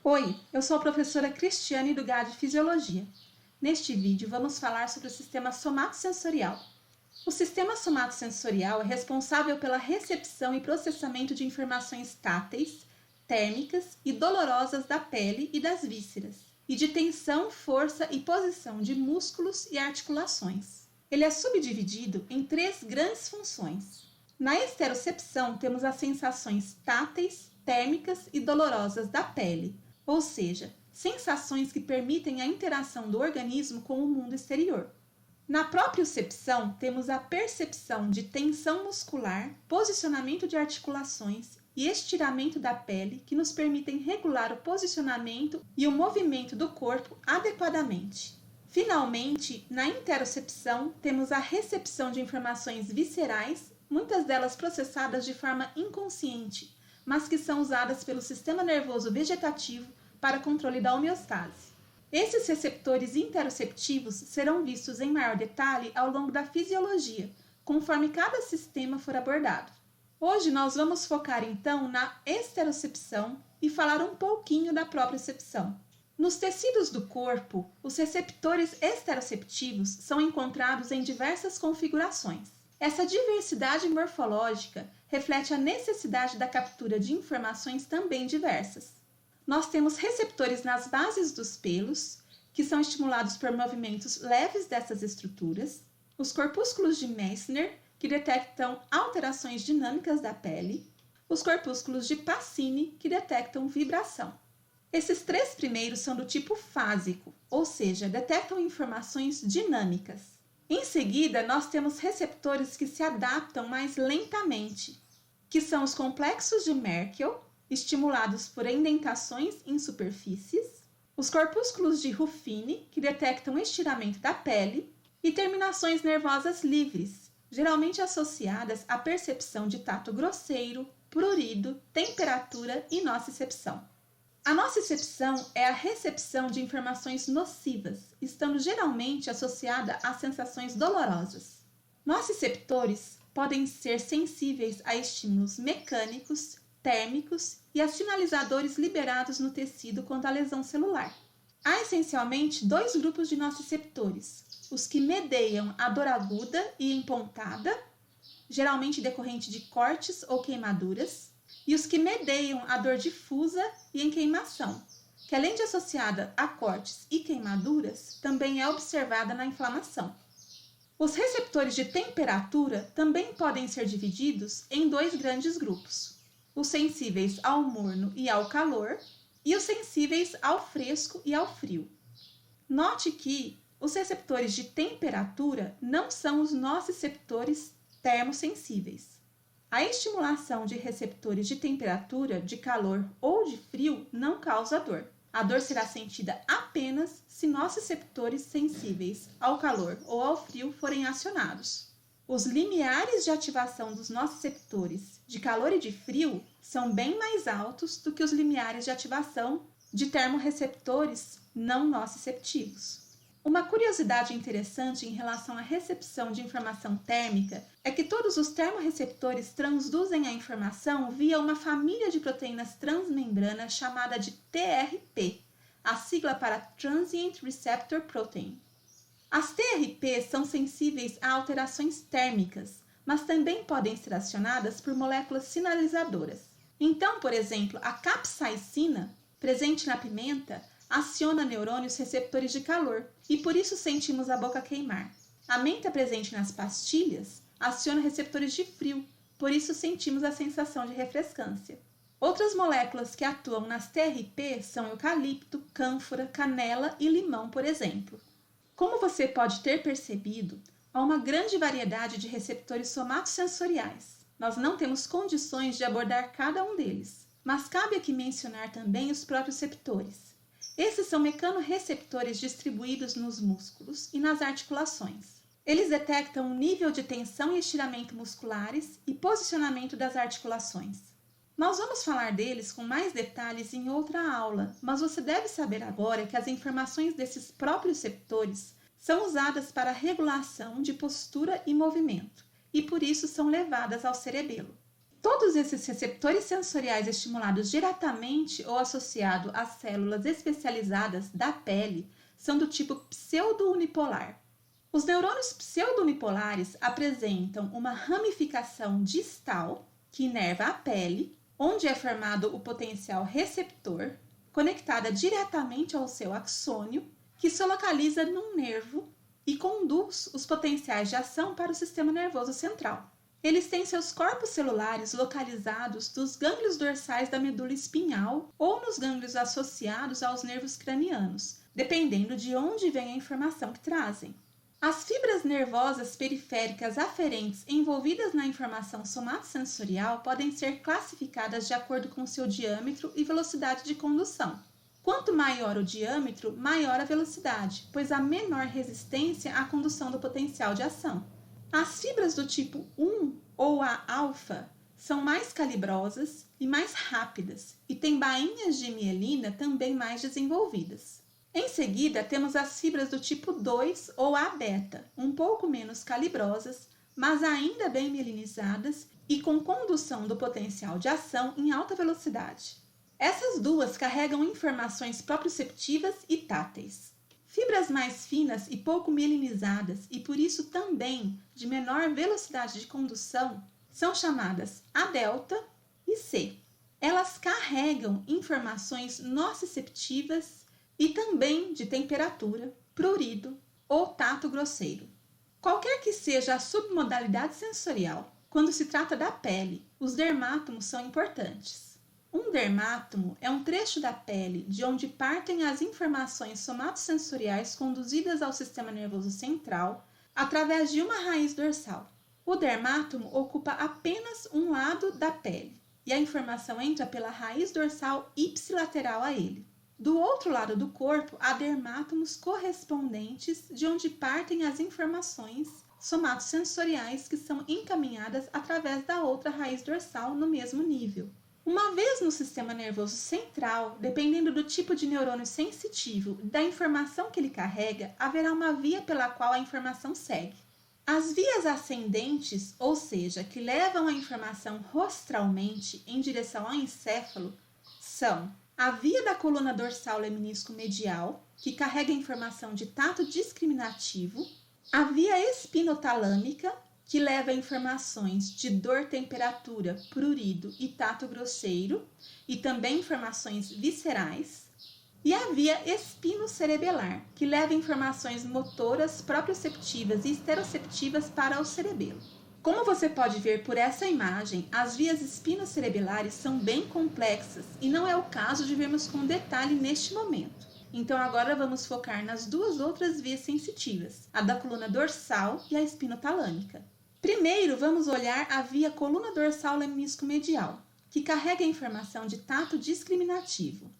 Oi, eu sou a professora Cristiane do GAD Fisiologia. Neste vídeo vamos falar sobre o sistema somatosensorial. O sistema somatosensorial é responsável pela recepção e processamento de informações táteis, térmicas e dolorosas da pele e das vísceras, e de tensão, força e posição de músculos e articulações. Ele é subdividido em três grandes funções. Na esterocepção temos as sensações táteis, térmicas e dolorosas da pele, ou seja, sensações que permitem a interação do organismo com o mundo exterior. Na propriocepção, temos a percepção de tensão muscular, posicionamento de articulações e estiramento da pele que nos permitem regular o posicionamento e o movimento do corpo adequadamente. Finalmente, na interocepção, temos a recepção de informações viscerais, muitas delas processadas de forma inconsciente, mas que são usadas pelo sistema nervoso vegetativo para controle da homeostase. Esses receptores interoceptivos serão vistos em maior detalhe ao longo da fisiologia, conforme cada sistema for abordado. Hoje nós vamos focar então na esterocepção e falar um pouquinho da propriocepção. Nos tecidos do corpo, os receptores esteroceptivos são encontrados em diversas configurações. Essa diversidade morfológica reflete a necessidade da captura de informações também diversas. Nós temos receptores nas bases dos pelos, que são estimulados por movimentos leves dessas estruturas, os corpúsculos de Meissner, que detectam alterações dinâmicas da pele, os corpúsculos de Pacini, que detectam vibração. Esses três primeiros são do tipo fásico, ou seja, detectam informações dinâmicas. Em seguida, nós temos receptores que se adaptam mais lentamente, que são os complexos de Merkel, estimulados por indentações em superfícies, os corpúsculos de Ruffini, que detectam estiramento da pele, e terminações nervosas livres, geralmente associadas à percepção de tato grosseiro, prurido, temperatura e nocicepção. A nocicepção é a recepção de informações nocivas, estando geralmente associada a sensações dolorosas. Nociceptores podem ser sensíveis a estímulos mecânicos, térmicos e a sinalizadores liberados no tecido quanto à lesão celular. Há essencialmente dois grupos de nociceptores: os que medeiam a dor aguda e empontada, geralmente decorrente de cortes ou queimaduras, e os que medeiam a dor difusa e em queimação, que além de associada a cortes e queimaduras, também é observada na inflamação. Os receptores de temperatura também podem ser divididos em dois grandes grupos: os sensíveis ao morno e ao calor, e os sensíveis ao fresco e ao frio. Note que os receptores de temperatura não são os nociceptores termossensíveis. A estimulação de receptores de temperatura, de calor ou de frio não causa dor. A dor será sentida apenas se nociceptores sensíveis ao calor ou ao frio forem acionados. Os limiares de ativação dos nociceptores de calor e de frio são bem mais altos do que os limiares de ativação de termorreceptores não nociceptivos. Uma curiosidade interessante em relação à recepção de informação térmica é que todos os termorreceptores transduzem a informação via uma família de proteínas transmembrana chamada de TRP, a sigla para Transient Receptor Protein. As TRP são sensíveis a alterações térmicas, mas também podem ser acionadas por moléculas sinalizadoras. Então, por exemplo, a capsaicina, presente na pimenta, aciona neurônios receptores de calor e por isso sentimos a boca queimar. A menta presente nas pastilhas aciona receptores de frio, por isso sentimos a sensação de refrescância. Outras moléculas que atuam nas TRP são eucalipto, cânfora, canela e limão, por exemplo. Como você pode ter percebido, há uma grande variedade de receptores somatosensoriais. Nós não temos condições de abordar cada um deles, mas cabe aqui mencionar também os proprioceptores. Esses são mecanorreceptores distribuídos nos músculos e nas articulações. Eles detectam o nível de tensão e estiramento musculares e posicionamento das articulações. Nós vamos falar deles com mais detalhes em outra aula, mas você deve saber agora que as informações desses proprioceptores são usadas para regulação de postura e movimento, e por isso são levadas ao cerebelo. Todos esses receptores sensoriais estimulados diretamente ou associados às células especializadas da pele são do tipo pseudo-unipolar. Os neurônios pseudo-unipolares apresentam uma ramificação distal que inerva a pele, onde é formado o potencial receptor, conectada diretamente ao seu axônio, que se localiza num nervo e conduz os potenciais de ação para o sistema nervoso central. Eles têm seus corpos celulares localizados nos gânglios dorsais da medula espinhal ou nos gânglios associados aos nervos cranianos, dependendo de onde vem a informação que trazem. As fibras nervosas periféricas aferentes envolvidas na informação somatosensorial podem ser classificadas de acordo com seu diâmetro e velocidade de condução. Quanto maior o diâmetro, maior a velocidade, pois há menor resistência à condução do potencial de ação. As fibras do tipo 1 ou a alfa são mais calibrosas e mais rápidas e têm bainhas de mielina também mais desenvolvidas. Em seguida, temos as fibras do tipo 2 ou a beta, um pouco menos calibrosas, mas ainda bem mielinizadas e com condução do potencial de ação em alta velocidade. Essas duas carregam informações proprioceptivas e táteis. Fibras mais finas e pouco mielinizadas e por isso também de menor velocidade de condução são chamadas A delta e C. Elas carregam informações nociceptivas e também de temperatura, prurido ou tato grosseiro. Qualquer que seja a submodalidade sensorial, quando se trata da pele, os dermátomos são importantes. Um dermátomo é um trecho da pele de onde partem as informações somatosensoriais conduzidas ao sistema nervoso central através de uma raiz dorsal. O dermátomo ocupa apenas um lado da pele e a informação entra pela raiz dorsal ipsilateral a ele. Do outro lado do corpo, há dermátomos correspondentes de onde partem as informações somatosensoriais que são encaminhadas através da outra raiz dorsal no mesmo nível. Uma vez no sistema nervoso central, dependendo do tipo de neurônio sensitivo e da informação que ele carrega, haverá uma via pela qual a informação segue. As vias ascendentes, ou seja, que levam a informação rostralmente em direção ao encéfalo, são a via da coluna dorsal leminisco medial, que carrega a informação de tato discriminativo, a via espinotalâmica, que leva informações de dor, temperatura, prurido e tato grosseiro, e também informações viscerais, e a via espinocerebelar, que leva informações motoras, proprioceptivas e esteroceptivas para o cerebelo. Como você pode ver por essa imagem, as vias espinocerebelares são bem complexas e não é o caso de vermos com detalhe neste momento. Então agora vamos focar nas duas outras vias sensitivas, a da coluna dorsal e a espinotalâmica. Primeiro, vamos olhar a via coluna dorsal leminisco-medial, que carrega a informação de tato discriminativo,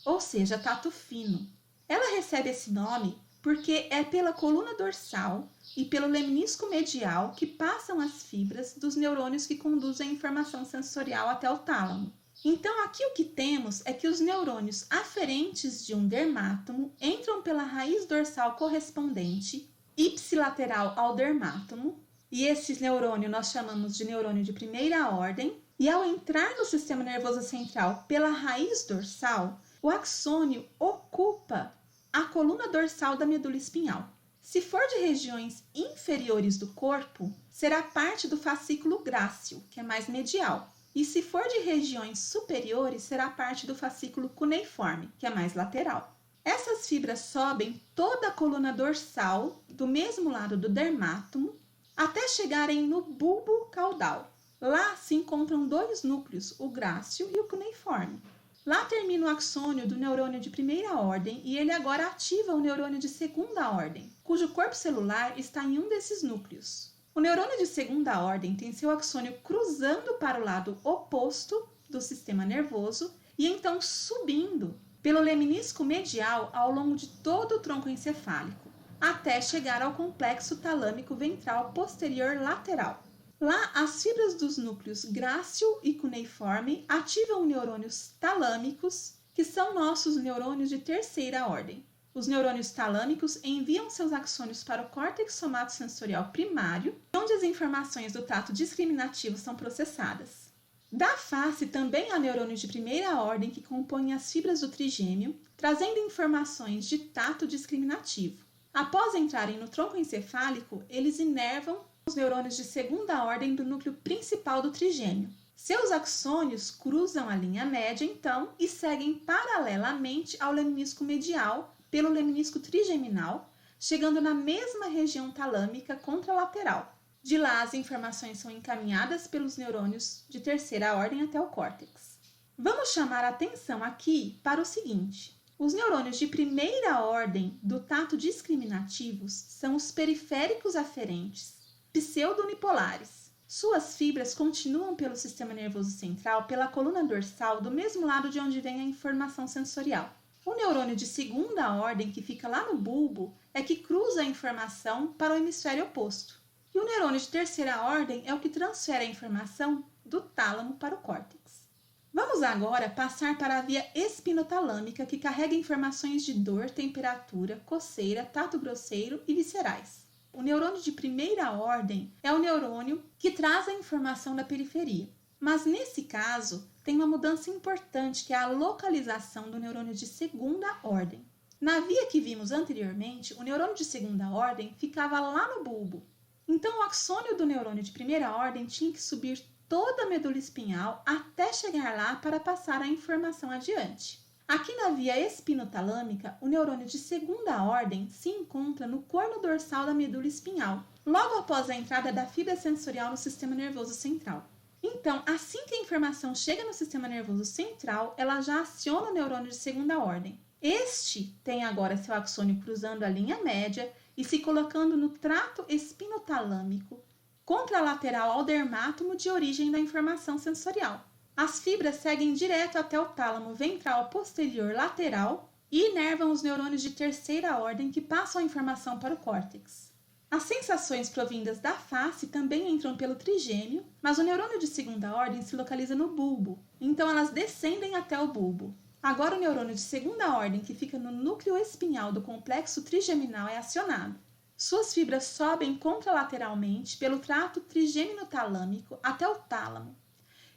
ou seja, tato fino. Ela recebe esse nome porque é pela coluna dorsal e pelo leminisco medial que passam as fibras dos neurônios que conduzem a informação sensorial até o tálamo. Então, aqui o que temos é que os neurônios aferentes de um dermátomo entram pela raiz dorsal correspondente, ipsilateral ao dermátomo, e esse neurônio nós chamamos de neurônio de primeira ordem, e ao entrar no sistema nervoso central pela raiz dorsal, o axônio ocupa a coluna dorsal da medula espinhal. Se for de regiões inferiores do corpo, será parte do fascículo grácil, que é mais medial. E se for de regiões superiores, será parte do fascículo cuneiforme, que é mais lateral. Essas fibras sobem toda a coluna dorsal, do mesmo lado do dermátomo, até chegarem no bulbo caudal. Lá se encontram dois núcleos, o grácil e o cuneiforme. Lá termina o axônio do neurônio de primeira ordem e ele agora ativa o neurônio de segunda ordem, cujo corpo celular está em um desses núcleos. O neurônio de segunda ordem tem seu axônio cruzando para o lado oposto do sistema nervoso e então subindo pelo leminisco medial ao longo de todo o tronco encefálico, até chegar ao complexo talâmico ventral posterior lateral. Lá, as fibras dos núcleos grácil e cuneiforme ativam neurônios talâmicos, que são nossos neurônios de terceira ordem. Os neurônios talâmicos enviam seus axônios para o córtex somatosensorial primário, onde as informações do tato discriminativo são processadas. Da face também há neurônios de primeira ordem que compõem as fibras do trigêmeo, trazendo informações de tato discriminativo. Após entrarem no tronco encefálico, eles inervam os neurônios de segunda ordem do núcleo principal do trigêmeo. Seus axônios cruzam a linha média, então, e seguem paralelamente ao leminisco medial pelo leminisco trigeminal, chegando na mesma região talâmica contralateral. De lá, as informações são encaminhadas pelos neurônios de terceira ordem até o córtex. Vamos chamar a atenção aqui para o seguinte: os neurônios de primeira ordem do tato discriminativos são os periféricos aferentes, pseudonipolares. Suas fibras continuam pelo sistema nervoso central pela coluna dorsal do mesmo lado de onde vem a informação sensorial. O neurônio de segunda ordem, que fica lá no bulbo, é que cruza a informação para o hemisfério oposto. E o neurônio de terceira ordem é o que transfere a informação do tálamo para o córtex. Vamos agora passar para a via espinotalâmica, que carrega informações de dor, temperatura, coceira, tato grosseiro e viscerais. O neurônio de primeira ordem é o neurônio que traz a informação da periferia. Mas nesse caso, tem uma mudança importante, que é a localização do neurônio de segunda ordem. Na via que vimos anteriormente, o neurônio de segunda ordem ficava lá no bulbo. Então, o axônio do neurônio de primeira ordem tinha que subir toda a medula espinhal até chegar lá para passar a informação adiante. Aqui na via espinotalâmica, o neurônio de segunda ordem se encontra no corno dorsal da medula espinhal, logo após a entrada da fibra sensorial no sistema nervoso central. Então, assim que a informação chega no sistema nervoso central, ela já aciona o neurônio de segunda ordem. Este tem agora seu axônio cruzando a linha média e se colocando no trato espinotalâmico, contralateral ao dermátomo de origem da informação sensorial. As fibras seguem direto até o tálamo ventral posterior lateral e inervam os neurônios de terceira ordem, que passam a informação para o córtex. As sensações provindas da face também entram pelo trigêmeo, mas o neurônio de segunda ordem se localiza no bulbo, então elas descendem até o bulbo. Agora o neurônio de segunda ordem, que fica no núcleo espinhal do complexo trigeminal, é acionado. Suas fibras sobem contralateralmente pelo trato trigêmino-talâmico até o tálamo,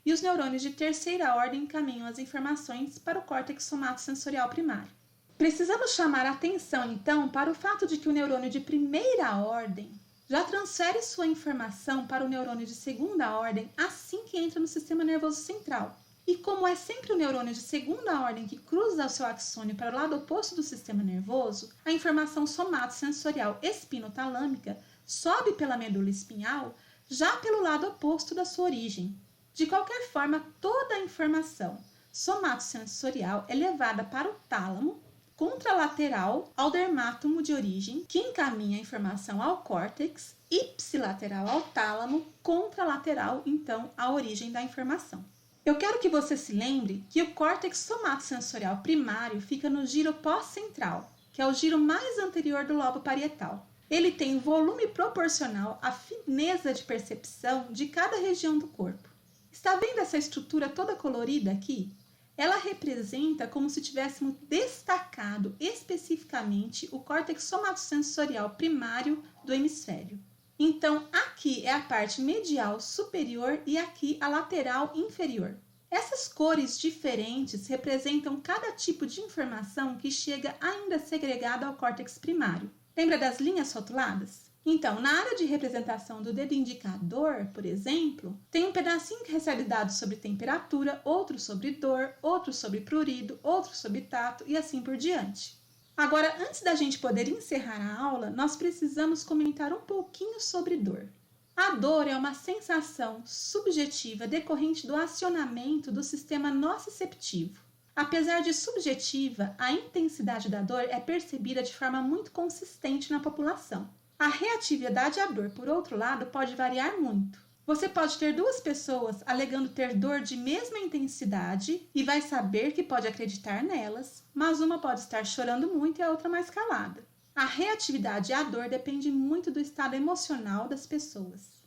e os neurônios de terceira ordem encaminham as informações para o córtex somatosensorial primário. Precisamos chamar a atenção, então, para o fato de que o neurônio de primeira ordem já transfere sua informação para o neurônio de segunda ordem assim que entra no sistema nervoso central. E como é sempre o neurônio de segunda ordem que cruza o seu axônio para o lado oposto do sistema nervoso, a informação somatosensorial espinotalâmica sobe pela medula espinhal já pelo lado oposto da sua origem. De qualquer forma, toda a informação somatosensorial é levada para o tálamo, contralateral ao dermátomo de origem, que encaminha a informação ao córtex, ipsilateral ao tálamo, contralateral, então, à origem da informação. Eu quero que você se lembre que o córtex somatosensorial primário fica no giro pós-central, que é o giro mais anterior do lobo parietal. Ele tem volume proporcional à fineza de percepção de cada região do corpo. Está vendo essa estrutura toda colorida aqui? Ela representa como se tivéssemos destacado especificamente o córtex somatosensorial primário do hemisfério. Então, aqui é a parte medial superior e aqui a lateral inferior. Essas cores diferentes representam cada tipo de informação que chega ainda segregada ao córtex primário. Lembra das linhas rotuladas? Então, na área de representação do dedo indicador, por exemplo, tem um pedacinho que recebe dados sobre temperatura, outro sobre dor, outro sobre prurido, outro sobre tato e assim por diante. Agora, antes da gente poder encerrar a aula, nós precisamos comentar um pouquinho sobre dor. A dor é uma sensação subjetiva decorrente do acionamento do sistema nociceptivo. Apesar de subjetiva, a intensidade da dor é percebida de forma muito consistente na população. A reatividade à dor, por outro lado, pode variar muito. Você pode ter duas pessoas alegando ter dor de mesma intensidade e vai saber que pode acreditar nelas, mas uma pode estar chorando muito e a outra mais calada. A reatividade à dor depende muito do estado emocional das pessoas.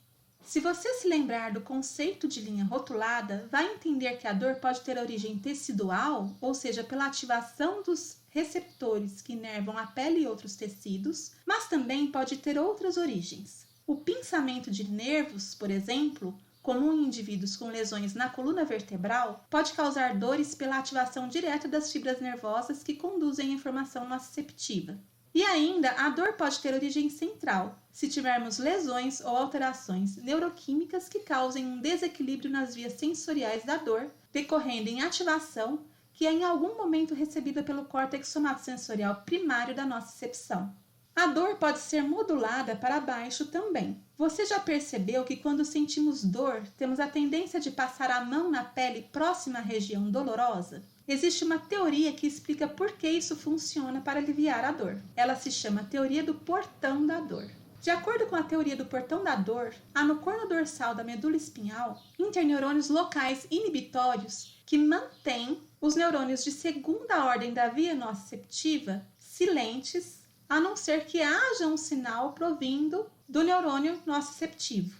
Se você se lembrar do conceito de linha rotulada, vai entender que a dor pode ter origem tecidual, ou seja, pela ativação dos receptores que inervam a pele e outros tecidos, mas também pode ter outras origens. O pinçamento de nervos, por exemplo, comum em indivíduos com lesões na coluna vertebral, pode causar dores pela ativação direta das fibras nervosas que conduzem a informação nociceptiva. E ainda, a dor pode ter origem central, se tivermos lesões ou alterações neuroquímicas que causem um desequilíbrio nas vias sensoriais da dor, decorrendo em ativação que é em algum momento recebida pelo córtex somatosensorial primário da nocicepção. A dor pode ser modulada para baixo também. Você já percebeu que quando sentimos dor, temos a tendência de passar a mão na pele próxima à região dolorosa? Existe uma teoria que explica por que isso funciona para aliviar a dor. Ela se chama teoria do portão da dor. De acordo com a teoria do portão da dor, há no corno dorsal da medula espinhal interneurônios locais inibitórios que mantêm os neurônios de segunda ordem da via nociceptiva silentes, a não ser que haja um sinal provindo do neurônio nociceptivo.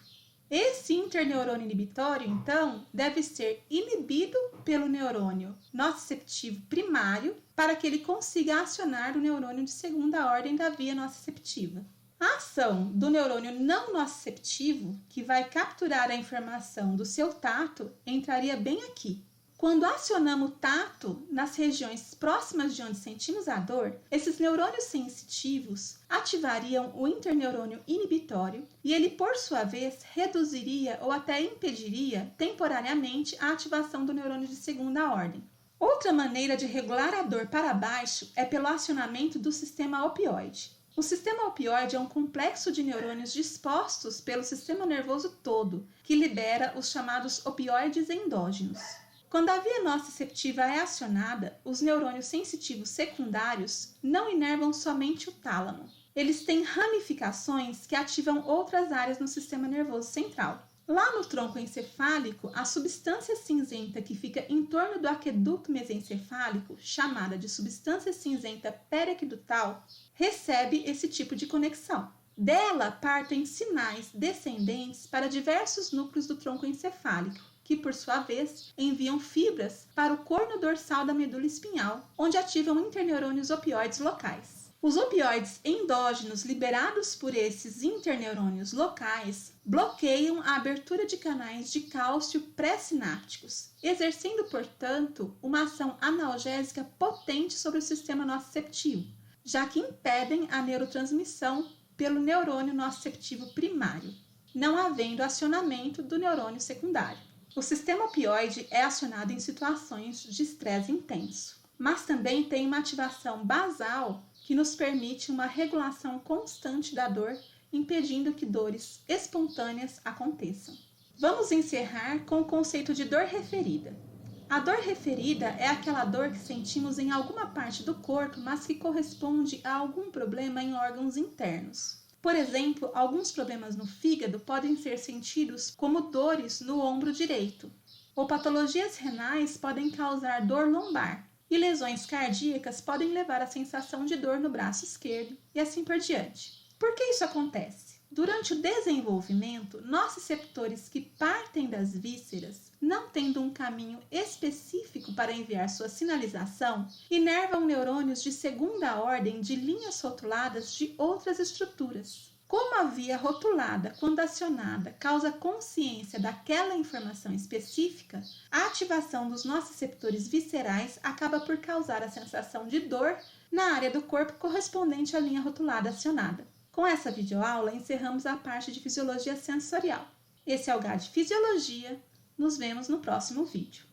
Esse interneurônio inibitório, então, deve ser inibido pelo neurônio nociceptivo primário para que ele consiga acionar o neurônio de segunda ordem da via nociceptiva. A ação do neurônio não nociceptivo, que vai capturar a informação do seu tato, entraria bem aqui. Quando acionamos o tato nas regiões próximas de onde sentimos a dor, esses neurônios sensitivos ativariam o interneurônio inibitório e ele, por sua vez, reduziria ou até impediria temporariamente a ativação do neurônio de segunda ordem. Outra maneira de regular a dor para baixo é pelo acionamento do sistema opioide. O sistema opioide é um complexo de neurônios dispostos pelo sistema nervoso todo, que libera os chamados opioides endógenos. Quando a via nociceptiva é acionada, os neurônios sensitivos secundários não inervam somente o tálamo. Eles têm ramificações que ativam outras áreas no sistema nervoso central. Lá no tronco encefálico, a substância cinzenta que fica em torno do aqueduto mesencefálico, chamada de substância cinzenta periaquedutal, recebe esse tipo de conexão. Dela partem sinais descendentes para diversos núcleos do tronco encefálico, que, por sua vez, enviam fibras para o corno dorsal da medula espinhal, onde ativam interneurônios opioides locais. Os opioides endógenos liberados por esses interneurônios locais bloqueiam a abertura de canais de cálcio pré-sinápticos, exercendo, portanto, uma ação analgésica potente sobre o sistema nociceptivo, já que impedem a neurotransmissão pelo neurônio nociceptivo primário, não havendo acionamento do neurônio secundário. O sistema opioide é acionado em situações de estresse intenso, mas também tem uma ativação basal que nos permite uma regulação constante da dor, impedindo que dores espontâneas aconteçam. Vamos encerrar com o conceito de dor referida. A dor referida é aquela dor que sentimos em alguma parte do corpo, mas que corresponde a algum problema em órgãos internos. Por exemplo, alguns problemas no fígado podem ser sentidos como dores no ombro direito, ou patologias renais podem causar dor lombar, e lesões cardíacas podem levar à sensação de dor no braço esquerdo, e assim por diante. Por que isso acontece? Durante o desenvolvimento, nociceptores que partem das vísceras, não tendo um caminho específico para enviar sua sinalização, inervam neurônios de segunda ordem de linhas rotuladas de outras estruturas. Como a via rotulada, quando acionada, causa consciência daquela informação específica, a ativação dos nociceptores viscerais acaba por causar a sensação de dor na área do corpo correspondente à linha rotulada acionada. Com essa videoaula, encerramos a parte de fisiologia sensorial. Esse é o GAD Fisiologia. Nos vemos no próximo vídeo.